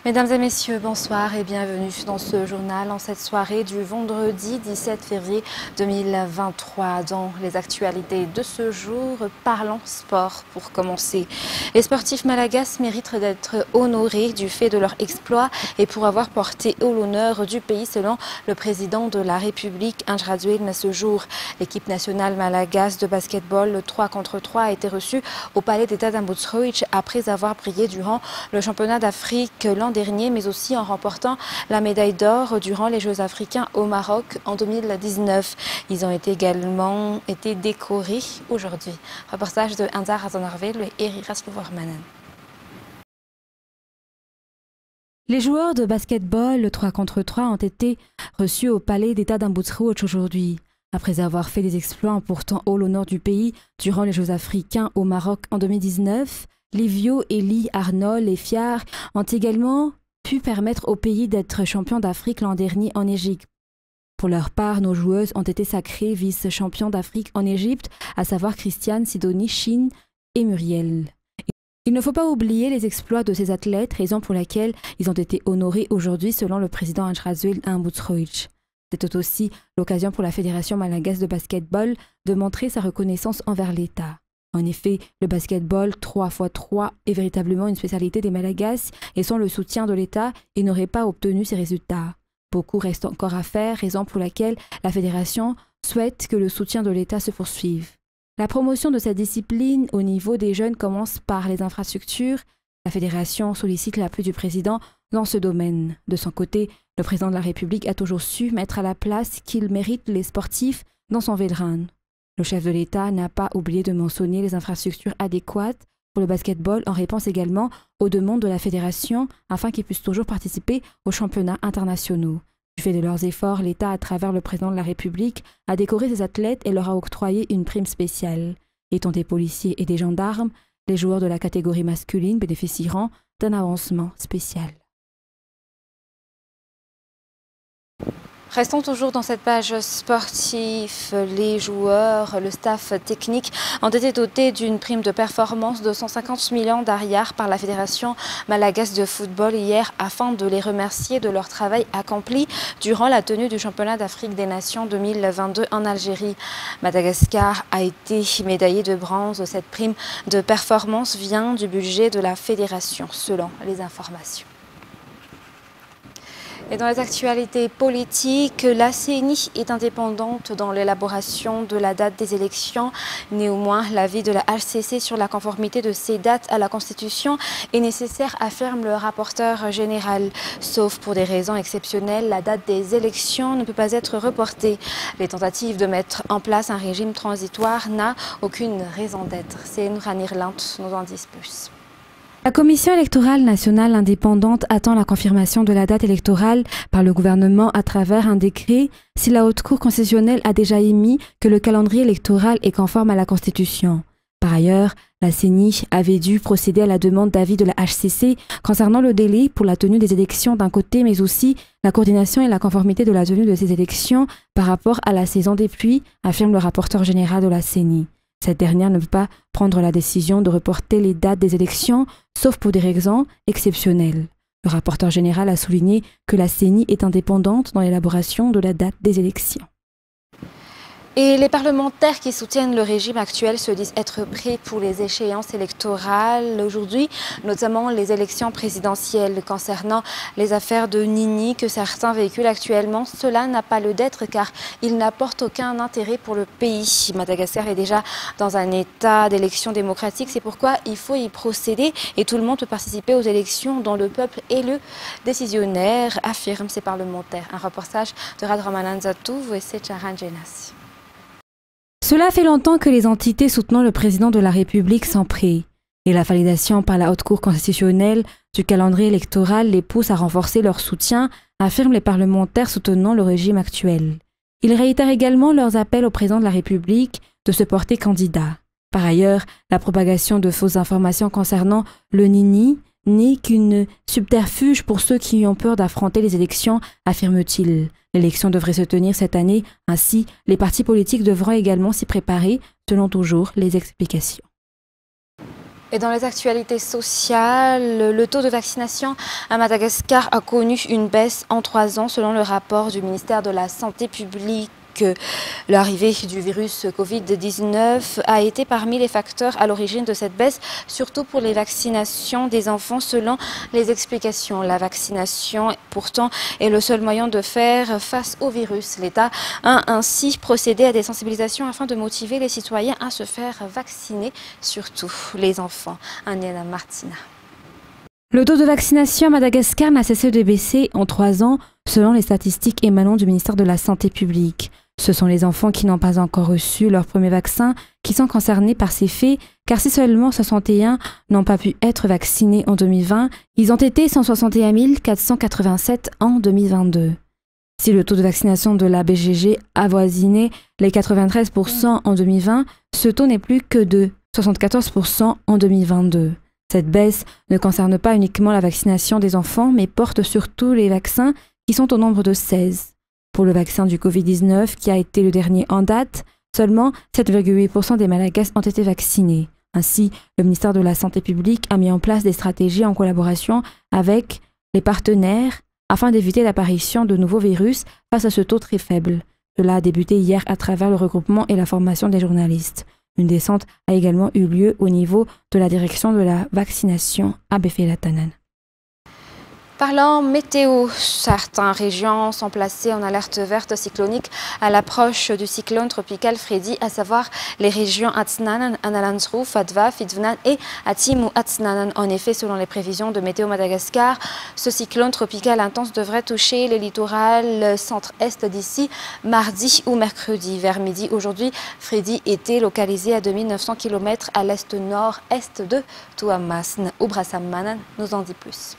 Mesdames et messieurs, bonsoir et bienvenue dans ce journal en cette soirée du vendredi 17 février 2023. Dans les actualités de ce jour, parlons sport pour commencer. Les sportifs malagasy méritent d'être honorés du fait de leur exploit et pour avoir porté haut l'honneur du pays selon le président de la République, Andry Rajoelina, ce jour. L'équipe nationale malagasy de basketball, le 3 contre 3, a été reçue au palais d'État d'Ambotsroich après avoir brillé durant le championnat d'Afrique l'an dernier, mais aussi en remportant la médaille d'or durant les Jeux africains au Maroc en 2019. Ils ont également été décorés aujourd'hui. Reportage de Hansa Razonorvel et Eric Raslouvormanen. Les joueurs de basketball, le 3 contre 3, ont été reçus au palais d'État d'Ambotsroich aujourd'hui. Après avoir fait des exploits en portant haut l'honneur du pays durant les Jeux africains au Maroc en 2019, Livio, Eli, Arnold et Fiar ont également pu permettre au pays d'être champion d'Afrique l'an dernier en Égypte. Pour leur part, nos joueuses ont été sacrées vice-champions d'Afrique en Égypte, à savoir Christiane, Sidonie, Chine et Muriel. Il ne faut pas oublier les exploits de ces athlètes, raison pour laquelle ils ont été honorés aujourd'hui selon le président Andry Rajoelina à Ambotsroich. C'était aussi l'occasion pour la Fédération malagasy de basketball de montrer sa reconnaissance envers l'État. En effet, le basketball 3x3 est véritablement une spécialité des Malagasy et sans le soutien de l'État, ils n'auraient pas obtenu ces résultats. Beaucoup reste encore à faire, raison pour laquelle la Fédération souhaite que le soutien de l'État se poursuive. La promotion de cette discipline au niveau des jeunes commence par les infrastructures. La Fédération sollicite l'appui du président dans ce domaine. De son côté, le président de la République a toujours su mettre à la place qu'il mérite les sportifs dans son Vel'dran. Le chef de l'État n'a pas oublié de mentionner les infrastructures adéquates pour le basketball en réponse également aux demandes de la Fédération afin qu'ils puissent toujours participer aux championnats internationaux. Du fait de leurs efforts, l'État, à travers le président de la République, a décoré ses athlètes et leur a octroyé une prime spéciale. Étant des policiers et des gendarmes, les joueurs de la catégorie masculine bénéficieront d'un avancement spécial. Restons toujours dans cette page sportive. Les joueurs, le staff technique ont été dotés d'une prime de performance de 150 millions d'ariars par la Fédération malagasy de football hier afin de les remercier de leur travail accompli durant la tenue du championnat d'Afrique des Nations 2022 en Algérie. Madagascar a été médaillé de bronze. Cette prime de performance vient du budget de la Fédération, selon les informations. Et dans les actualités politiques, la CENI est indépendante dans l'élaboration de la date des élections. Néanmoins, l'avis de la HCC sur la conformité de ces dates à la Constitution est nécessaire, affirme le rapporteur général. Sauf pour des raisons exceptionnelles, la date des élections ne peut pas être reportée. Les tentatives de mettre en place un régime transitoire n'ont aucune raison d'être. C'est Nourani Irlant nous en dit plus. La Commission électorale nationale indépendante attend la confirmation de la date électorale par le gouvernement à travers un décret si la Haute Cour constitutionnelle a déjà émis que le calendrier électoral est conforme à la Constitution. Par ailleurs, la CENI avait dû procéder à la demande d'avis de la HCC concernant le délai pour la tenue des élections d'un côté, mais aussi la coordination et la conformité de la tenue de ces élections par rapport à la saison des pluies, affirme le rapporteur général de la CENI. Cette dernière ne peut pas prendre la décision de reporter les dates des élections, sauf pour des raisons exceptionnelles. Le rapporteur général a souligné que la CENI est indépendante dans l'élaboration de la date des élections. Et les parlementaires qui soutiennent le régime actuel se disent être prêts pour les échéances électorales aujourd'hui, notamment les élections présidentielles. Concernant les affaires de Nini que certains véhiculent actuellement, cela n'a pas lieu d'être car il n'apporte aucun intérêt pour le pays. Madagascar est déjà dans un état d'élection démocratique, c'est pourquoi il faut y procéder et tout le monde peut participer aux élections dont le peuple est le décisionnaire, affirment ces parlementaires. Un reportage de Radramanan Zatou et Secharan Jenas. Cela fait longtemps que les entités soutenant le président de la République sont prêts. Et la validation par la Haute Cour constitutionnelle du calendrier électoral les pousse à renforcer leur soutien, affirment les parlementaires soutenant le régime actuel. Ils réitèrent également leurs appels au président de la République de se porter candidat. Par ailleurs, la propagation de fausses informations concernant le Nini n'est qu'une subterfuge pour ceux qui ont peur d'affronter les élections, affirme-t-il. L'élection devrait se tenir cette année, ainsi les partis politiques devront également s'y préparer, selon toujours les explications. Et dans les actualités sociales, le taux de vaccination à Madagascar a connu une baisse en 3 ans selon le rapport du ministère de la Santé publique. L'arrivée du virus Covid-19 a été parmi les facteurs à l'origine de cette baisse, surtout pour les vaccinations des enfants selon les explications. La vaccination, pourtant, est le seul moyen de faire face au virus. L'État a ainsi procédé à des sensibilisations afin de motiver les citoyens à se faire vacciner, surtout les enfants. Aniela Martina. Le taux de vaccination à Madagascar n'a cessé de baisser en 3 ans, selon les statistiques émanant du ministère de la Santé publique. Ce sont les enfants qui n'ont pas encore reçu leur premier vaccin qui sont concernés par ces faits, car si seulement 61 n'ont pas pu être vaccinés en 2020, ils ont été 161 487 en 2022. Si le taux de vaccination de la BGG avoisinait les 93% en 2020, ce taux n'est plus que de 74% en 2022. Cette baisse ne concerne pas uniquement la vaccination des enfants, mais porte sur tous les vaccins qui sont au nombre de 16. Pour le vaccin du Covid-19, qui a été le dernier en date, seulement 7,8% des Malagasy ont été vaccinés. Ainsi, le ministère de la Santé publique a mis en place des stratégies en collaboration avec les partenaires afin d'éviter l'apparition de nouveaux virus face à ce taux très faible. Cela a débuté hier à travers le regroupement et la formation des journalistes. Une descente a également eu lieu au niveau de la direction de la vaccination à Befehlatanen. Parlant météo, certaines régions sont placées en alerte verte cyclonique à l'approche du cyclone tropical Freddy, à savoir les régions Atsnanan, Analanzrou, Fadva, Fidvnan et Atimu Atsnanan. En effet, selon les prévisions de Météo Madagascar, ce cyclone tropical intense devrait toucher le littoral centre-est d'ici mardi ou mercredi. Vers midi aujourd'hui, Freddy était localisé à 2900 km à l'est-nord-est de Tuamasn. Obrasammanan nous en dit plus.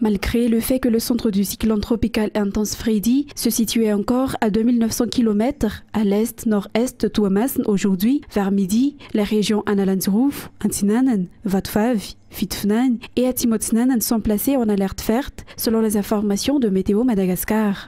Malgré le fait que le centre du cyclone tropical intense Freddy se situait encore à 2900 km à l'est-nord-est de Tuamasn aujourd'hui, vers midi, les régions Analanzrou, Antinanan, Vatfav, Fitfnan et Atimotsnanan sont placées en alerte verte selon les informations de Météo Madagascar.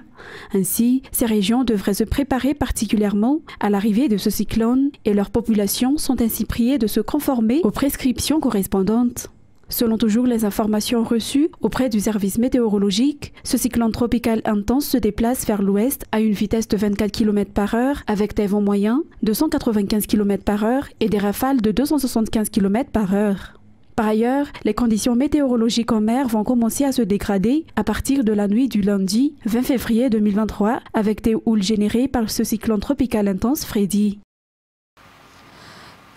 Ainsi, ces régions devraient se préparer particulièrement à l'arrivée de ce cyclone et leurs populations sont ainsi priées de se conformer aux prescriptions correspondantes. Selon toujours les informations reçues auprès du service météorologique, ce cyclone tropical intense se déplace vers l'ouest à une vitesse de 24 km/h avec des vents moyens de 195 km/h et des rafales de 275 km/h. Par ailleurs, les conditions météorologiques en mer vont commencer à se dégrader à partir de la nuit du lundi 20 février 2023 avec des houles générées par ce cyclone tropical intense Freddy.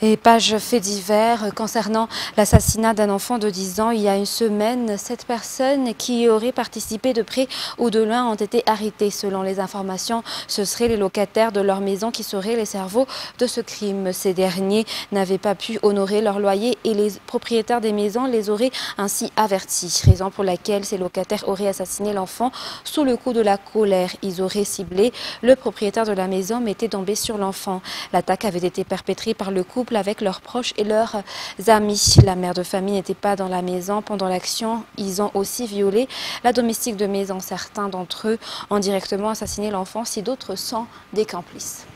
Et page fait divers concernant l'assassinat d'un enfant de 10 ans il y a une semaine. 7 personnes qui y auraient participé de près ou de loin ont été arrêtées. Selon les informations, ce seraient les locataires de leur maison qui seraient les cerveaux de ce crime. Ces derniers n'avaient pas pu honorer leur loyer et les propriétaires des maisons les auraient ainsi avertis. Raison pour laquelle ces locataires auraient assassiné l'enfant sous le coup de la colère. Ils auraient ciblé le propriétaire de la maison mais étaient tombés sur l'enfant. L'attaque avait été perpétrée par le couple avec leurs proches et leurs amis. La mère de famille n'était pas dans la maison pendant l'action. Ils ont aussi violé la domestique de maison. Certains d'entre eux ont directement assassiné l'enfant, si d'autres sont des complices.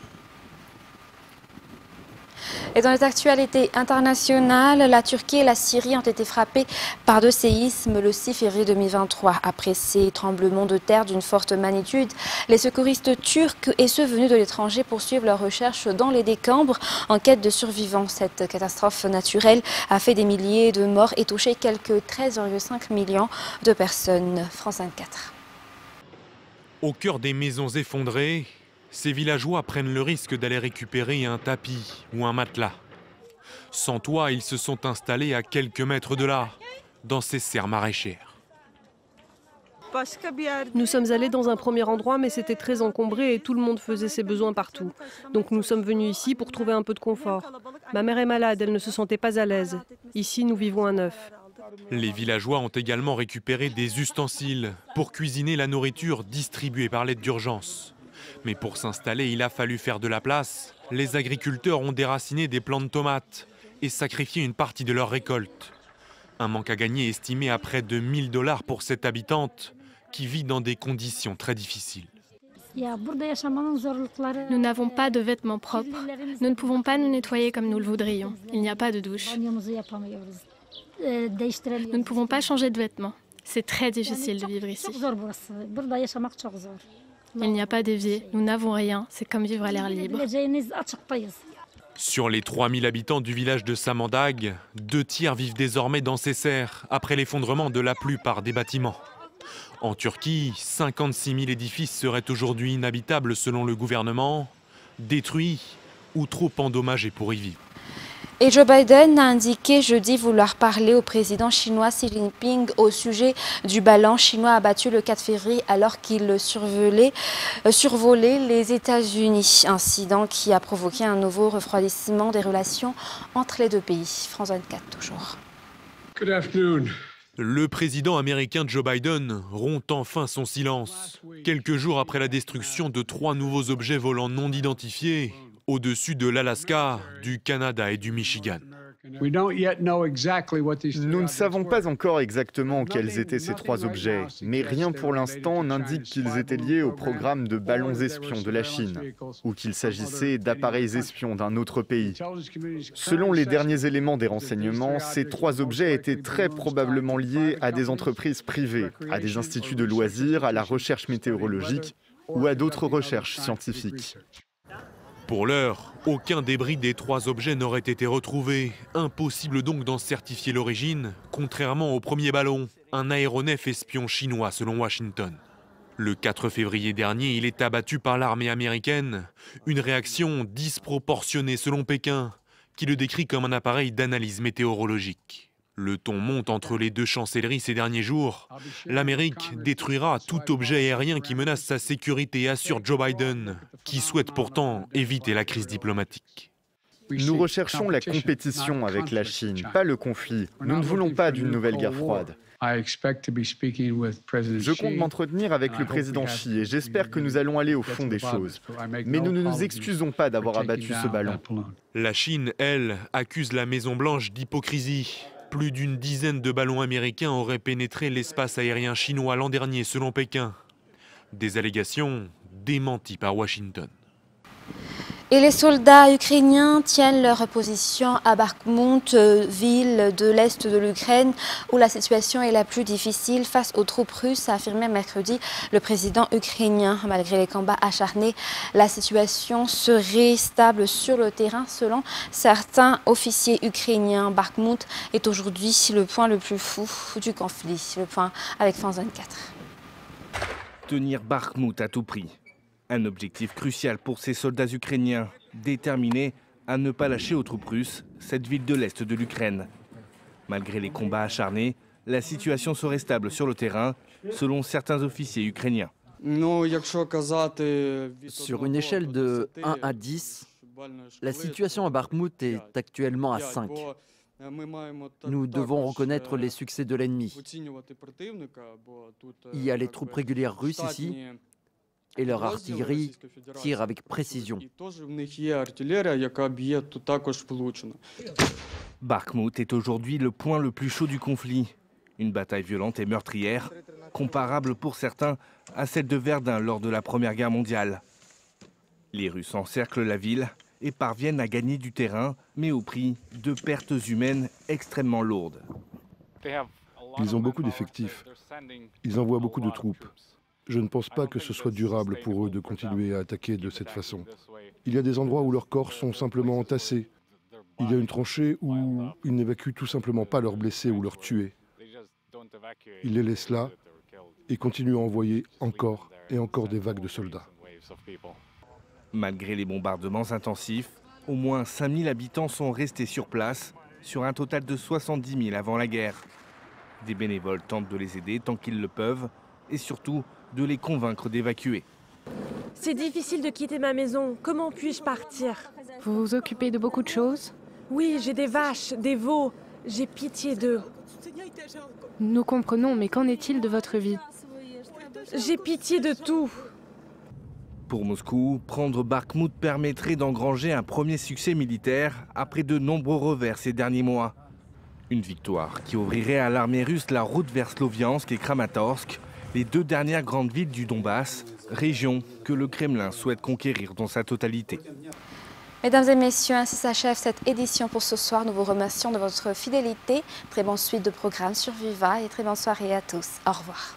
Et dans les actualités internationales, la Turquie et la Syrie ont été frappées par 2 séismes le 6 février 2023. Après ces tremblements de terre d'une forte magnitude, les secouristes turcs et ceux venus de l'étranger poursuivent leurs recherches dans les décombres en quête de survivants. Cette catastrophe naturelle a fait des milliers de morts et touché quelques 13,5 millions de personnes. France 24. Au cœur des maisons effondrées, ces villageois prennent le risque d'aller récupérer un tapis ou un matelas. Sans toit, ils se sont installés à quelques mètres de là, dans ces serres maraîchères. Nous sommes allés dans un premier endroit, mais c'était très encombré et tout le monde faisait ses besoins partout. Donc nous sommes venus ici pour trouver un peu de confort. Ma mère est malade, elle ne se sentait pas à l'aise. Ici, nous vivons à neuf. Les villageois ont également récupéré des ustensiles pour cuisiner la nourriture distribuée par l'aide d'urgence. Mais pour s'installer, il a fallu faire de la place. Les agriculteurs ont déraciné des plants de tomates et sacrifié une partie de leur récolte. Un manque à gagner estimé à près de $1000 pour cette habitante qui vit dans des conditions très difficiles. Nous n'avons pas de vêtements propres. Nous ne pouvons pas nous nettoyer comme nous le voudrions. Il n'y a pas de douche. Nous ne pouvons pas changer de vêtements. C'est très difficile de vivre ici. Il n'y a pas d'évier, nous n'avons rien, c'est comme vivre à l'air libre. Sur les 3000 habitants du village de Samandag, 2 tiers vivent désormais dans ces serres, après l'effondrement de la plupart des bâtiments. En Turquie, 56 000 édifices seraient aujourd'hui inhabitables selon le gouvernement, détruits ou trop endommagés pour y vivre. Et Joe Biden a indiqué jeudi vouloir parler au président chinois Xi Jinping au sujet du ballon chinois abattu le 4 février alors qu'il survolait les États-Unis. Incident qui a provoqué un nouveau refroidissement des relations entre les deux pays. France 24 toujours. Good afternoon. Le président américain Joe Biden rompt enfin son silence. Quelques jours après la destruction de 3 nouveaux objets volants non identifiés au-dessus de l'Alaska, du Canada et du Michigan. Nous ne savons pas encore exactement quels étaient ces 3 objets, mais rien pour l'instant n'indique qu'ils étaient liés au programme de ballons espions de la Chine, ou qu'il s'agissait d'appareils espions d'un autre pays. Selon les derniers éléments des renseignements, ces 3 objets étaient très probablement liés à des entreprises privées, à des instituts de loisirs, à la recherche météorologique ou à d'autres recherches scientifiques. Pour l'heure, aucun débris des 3 objets n'aurait été retrouvé. Impossible donc d'en certifier l'origine, contrairement au premier ballon, un aéronef espion chinois selon Washington. Le 4 février dernier, il est abattu par l'armée américaine. Une réaction disproportionnée selon Pékin, qui le décrit comme un appareil d'analyse météorologique. Le ton monte entre les 2 chancelleries ces derniers jours. L'Amérique détruira tout objet aérien qui menace sa sécurité, assure Joe Biden, qui souhaite pourtant éviter la crise diplomatique. Nous recherchons la compétition avec la Chine, pas le conflit. Nous ne voulons pas d'une nouvelle guerre froide. Je compte m'entretenir avec le président Xi et j'espère que nous allons aller au fond des choses. Mais nous ne nous excusons pas d'avoir abattu ce ballon. La Chine, elle, accuse la Maison-Blanche d'hypocrisie. Plus d'une dizaine de ballons américains auraient pénétré l'espace aérien chinois l'an dernier, selon Pékin. Des allégations démenties par Washington. Et les soldats ukrainiens tiennent leur position à Bakhmout, ville de l'est de l'Ukraine, où la situation est la plus difficile face aux troupes russes, a affirmé mercredi le président ukrainien. Malgré les combats acharnés, la situation serait stable sur le terrain selon certains officiers ukrainiens. Bakhmout est aujourd'hui le point le plus fou du conflit. Le point avec France 24. Tenir Bakhmout à tout prix. Un objectif crucial pour ces soldats ukrainiens, déterminés à ne pas lâcher aux troupes russes cette ville de l'Est de l'Ukraine. Malgré les combats acharnés, la situation serait stable sur le terrain, selon certains officiers ukrainiens. Sur une échelle de 1 à 10, la situation à Bakhmout est actuellement à 5. Nous devons reconnaître les succès de l'ennemi. Il y a les troupes régulières russes ici, et leur artillerie tire avec précision. Bakhmout est aujourd'hui le point le plus chaud du conflit. Une bataille violente et meurtrière, comparable pour certains à celle de Verdun lors de la Première Guerre mondiale. Les Russes encerclent la ville et parviennent à gagner du terrain, mais au prix de pertes humaines extrêmement lourdes. Ils ont beaucoup d'effectifs. Ils envoient beaucoup de troupes. Je ne pense pas que ce soit durable pour eux de continuer à attaquer de cette façon. Il y a des endroits où leurs corps sont simplement entassés. Il y a une tranchée où ils n'évacuent tout simplement pas leurs blessés ou leurs tués. Ils les laissent là et continuent à envoyer encore et encore des vagues de soldats. Malgré les bombardements intensifs, au moins 5000 habitants sont restés sur place, sur un total de 70 000 avant la guerre. Des bénévoles tentent de les aider tant qu'ils le peuvent, et surtout de les convaincre d'évacuer. C'est difficile de quitter ma maison. Comment puis-je partir? Vous vous occupez de beaucoup de choses? Oui, j'ai des vaches, des veaux. J'ai pitié d'eux. Nous comprenons, mais qu'en est-il de votre vie? J'ai pitié de tout. Pour Moscou, prendre Bakhmout permettrait d'engranger un premier succès militaire après de nombreux revers ces derniers mois. Une victoire qui ouvrirait à l'armée russe la route vers Sloviansk et Kramatorsk, les 2 dernières grandes villes du Donbass, région que le Kremlin souhaite conquérir dans sa totalité. Mesdames et messieurs, ainsi s'achève cette édition pour ce soir. Nous vous remercions de votre fidélité. Très bonne suite de programmes sur Viva et très bonne soirée à tous. Au revoir.